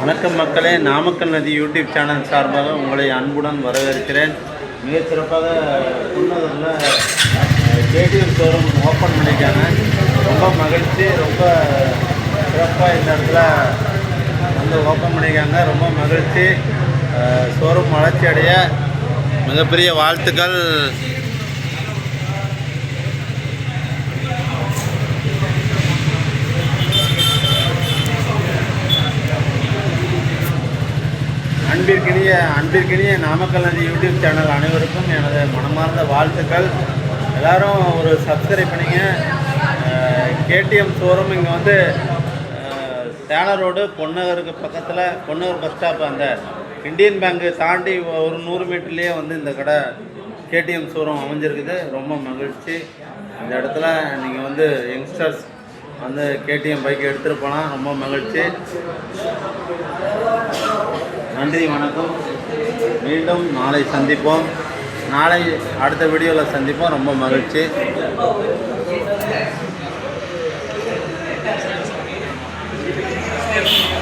வணக்கம் மக்களே, நாமக்கல் நதி யூடியூப் சேனல் சார்பாக உங்களை அன்புடன் வரவேற்கிறேன். மிகச் சிறப்பாக குன்னூரில் கேடிஎம் ஷோரூம் ஓப்பன் பண்ணியிருக்காங்க. ரொம்ப மகிழ்ச்சி, ரொம்ப சிறப்பாக இந்த இடத்துல வந்து ஓப்பன் பண்ணியிருக்காங்க. ரொம்ப மகிழ்ச்சி. ஷோரூம் வளர்ச்சி அடைய மிகப்பெரிய வாழ்த்துக்கள். அன்பிற்கினிய நாமக்கல் நதி யூடியூப் சேனல் அனைவருக்கும் எனது மனமார்ந்த வாழ்த்துக்கள். எல்லோரும் ஒரு சப்ஸ்கிரைப் பண்ணிங்க. கேடிஎம் ஷோரூம் இங்கே வந்து சேலம் ரோடு பொன்னகருக்கு பக்கத்தில், பொன்னகர் பஸ் ஸ்டாப், அந்த இந்தியன் பேங்க்கு தாண்டி ஒரு 100 மீட்டர்லேயே வந்து இந்த கடை கேடிஎம் ஷோரூம் அமைஞ்சிருக்குது. ரொம்ப மகிழ்ச்சி. இந்த இடத்துல நீங்கள் வந்து யங்ஸ்டர்ஸ் வந்து கேடிஎம் பைக் எடுத்துகிட்டு போகலாம். ரொம்ப மகிழ்ச்சி. நன்றி, வணக்கம். மீண்டும் நாளை சந்திப்போம். நாளை அடுத்த வீடியோவில் சந்திப்போம். ரொம்ப மகிழ்ச்சி.